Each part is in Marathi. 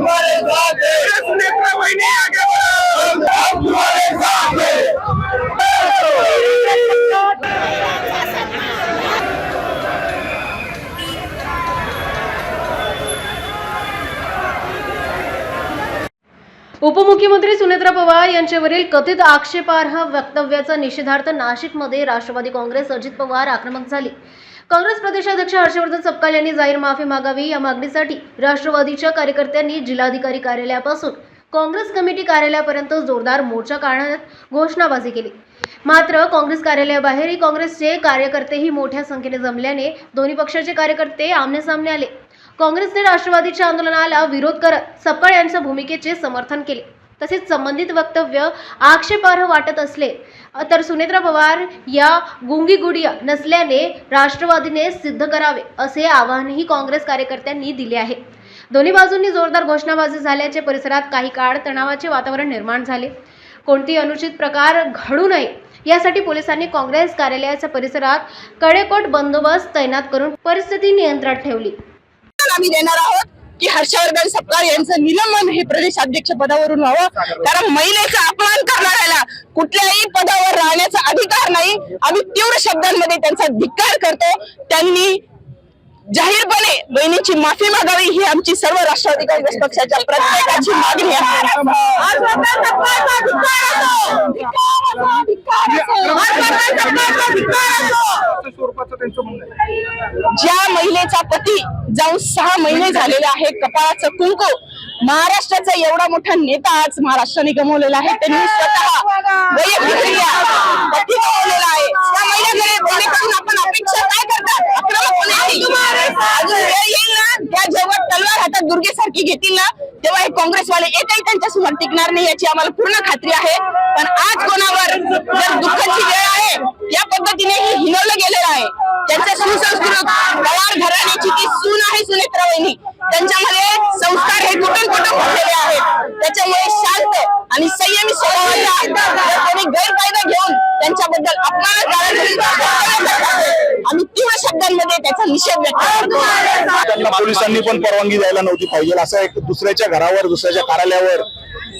तुम्हारे साथ हैं, सुनेत्रा वहिनी आगे बढ़ो, हम तुम्हारे साथ हैं। उपमुख्यमंत्री सुनेत्रा पवार यांच्यावरील कथित आक्षेपार्ह वक्तव्याचा निषेधार्थ नाशिकमध्ये राष्ट्रवादी काँग्रेस अजित पवार आक्रमक झाली। काँग्रेस प्रदेशाध्यक्ष हर्षवर्धन सपकाळ यांनी जाहीर माफी मागावी या मागणीसाठी राष्ट्रवादीच्या कार्यकर्त्यांनी जिल्हाधिकारी कार्यालयापासून काँग्रेस कमिटी कार्यालयापर्यंत जोरदार मोर्चा काढत घोषणाबाजी केली। मात्र काँग्रेस कार्यालयाबाहेरही काँग्रेसचे कार्यकर्तेही मोठ्या संख्येने जमल्याने दोन्ही पक्षाचे कार्यकर्ते आमनेसामने आले। काँग्रेसने राष्ट्रवादीच्या आंदोलनाला विरोध करत सपकाळ यांच्या भूमिकेचे समर्थन केले। तसेच संबंधित वक्तव्य आक्षेपार्ह वाटत असले तर सुनेत्रा पवार या गुंगीगुडिया नसल्याने राष्ट्रवादीने सिद्ध करावे असे आवाहनही काँग्रेस कार्यकर्त्यांनी दिले आहे। दोन्ही बाजूंनी जोरदार घोषणाबाजी झाल्याचे परिसरात काही काळ तणावाचे वातावरण निर्माण झाले। कोणतेही अनुचित प्रकार घडू नये यासाठी पोलिसांनी काँग्रेस कार्यालयाच्या परिसरात कडेकोट बंदोबस्त तैनात करून परिस्थिती नियंत्रणात ठेवली। आम्ही देणार आहोत की हर्षवर्धन सपकाळ यांचं निलंबन हे प्रदेशाध्यक्ष पदावरून व्हावं, कारण महिलेचा अपमान करणाऱ्याला कुठल्याही पदावर राहण्याचा अधिकार नाही। आम्ही तीव्र शब्दांमध्ये त्यांचा धिक्कार करतो। त्यांनी जाहीरपणे बहिणीची माफी मागावी ही आमची सर्व राष्ट्रवादी काँग्रेस पक्षाच्या प्रत्येकाची मागणी आहे। ज्या महिलेचा पती जाऊन 6 महिने झालेले आहे, कपाळाचं कुंकू, महाराष्ट्राचा एवढा मोठा नेता आज महाराष्ट्राने गमावलेला आहे। त्यांनी स्वतः वैयक्तिकरित्या पती गमावलेला आहे। त्या महिलेकडे बोलण्यापासून आपण अपेक्षा काय करतात? आक्रमकपणे अजून वेळ येईल ना, त्या जेव्हा तलवार हातात दुर्गेसारखी घेतील ना, तेव्हा हे काँग्रेसवाले एकही त्यांच्यासमोर टिकणार नाही याची आम्हाला पूर्ण खात्री आहे। पण आज कोणावर जर दुःखाची वेळ आहे या पद्धतीने हे हिनवलं गेलेलं आहे। त्यांच्या सुसंस्कृत पवार घराण्याची ती सून आहे सुनेत्रा वहिनी, त्यांच्यामध्ये संस्कार हे कुठून कुठून घडलेले आहेत। त्याच्यामुळे शांत आणि संयमी स्वभावाचा कोणी गैरफायदा घेऊन त्यांच्याबद्दल अपमान आम्ही तीव्र शब्दांमध्ये त्याचा निषेध व्यक्त करतो। पोलिसांनी पण परवानगी द्यायला नव्हती पाहिजे, असं एक दुसऱ्याच्या घरावर दुसऱ्याच्या कार्यालयावर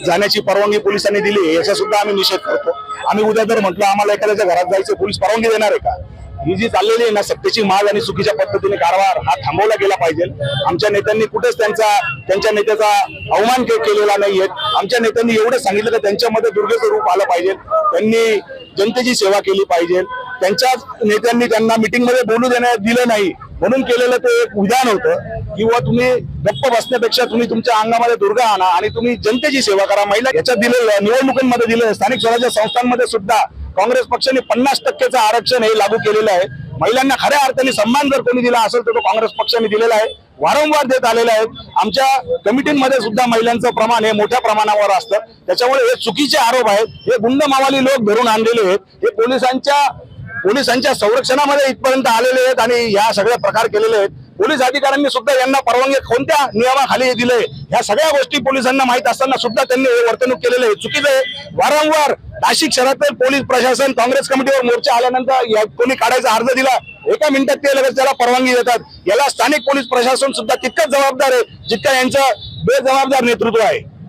जाण्याची परवानगी पोलिसांनी दिली याचा सुद्धा आम्ही निषेध करतो। आम्ही उद्या जर म्हटलं आम्हाला एखाद्याच्या घरात जायचं, पोलीस परवानगी देणार आहे का? ही जी चाललेली आहे ना सत्तेची माग आणि चुकीच्या पद्धतीने कारभार हा थांबवला गेला पाहिजे। आमच्या नेत्यांनी कुठेच त्यांच्या नेत्याचा अवमान केलेला नाहीये। आमच्या नेत्यांनी एवढं सांगितलं की त्यांच्यामध्ये दुर्गेचं रूप आलं पाहिजे, त्यांनी जनतेची सेवा केली पाहिजे। त्यांच्याच नेत्यांनी त्यांना मीटिंग मध्ये बोलू दिलं नाही म्हणून केलेलं ते एक विधान होतं किंवा तुम्ही गप्प बसण्यापेक्षा तुम्ही तुमच्या अंगामध्ये दुर्गा आणा आणि तुम्ही जनतेची सेवा करा। महिला याच्यात दिलेलं निवडणुकांमध्ये दिलं, स्थानिक स्वराज्य संस्थांमध्ये सुद्धा काँग्रेस पक्षाने 50% आरक्षण हे लागू केलेलं आहे। महिलांना खऱ्या अर्थाने सन्मान जर कोणी दिला असेल तर तो काँग्रेस पक्षाने दिलेला आहे, वारंवार देत आलेला आहे। आमच्या कमिटीमध्ये सुद्धा महिलांचं प्रमाण हे मोठ्या प्रमाणावर असतं। त्याच्यामुळे हे चुकीचे आरोप आहेत, हे गुंड मावाली लोक धरून आणलेले आहेत, हे पोलिसांच्या संरक्षणामध्ये इथपर्यंत आलेले आहेत आणि या सगळे प्रकार केलेले आहेत। पोलीस अधिकाऱ्यांनी सुद्धा यांना परवानगी कोणत्या नियमाखाली दिले ह्या सगळ्या गोष्टी पोलिसांना माहित असताना सुद्धा त्यांनी हे वर्तणूक केलेले आहे, चुकीचं आहे। वारंवार नाशिक शहरातील पोलीस प्रशासन काँग्रेस कमिटीवर मोर्चा आल्यानंतर कोणी काढायचा अर्ज दिला, एका मिनिटात ते लगेच त्याला परवानगी देतात। याला स्थानिक पोलीस प्रशासन सुद्धा तितकंच जबाबदार आहे जितकं यांचं बेजबाबदार नेतृत्व आहे।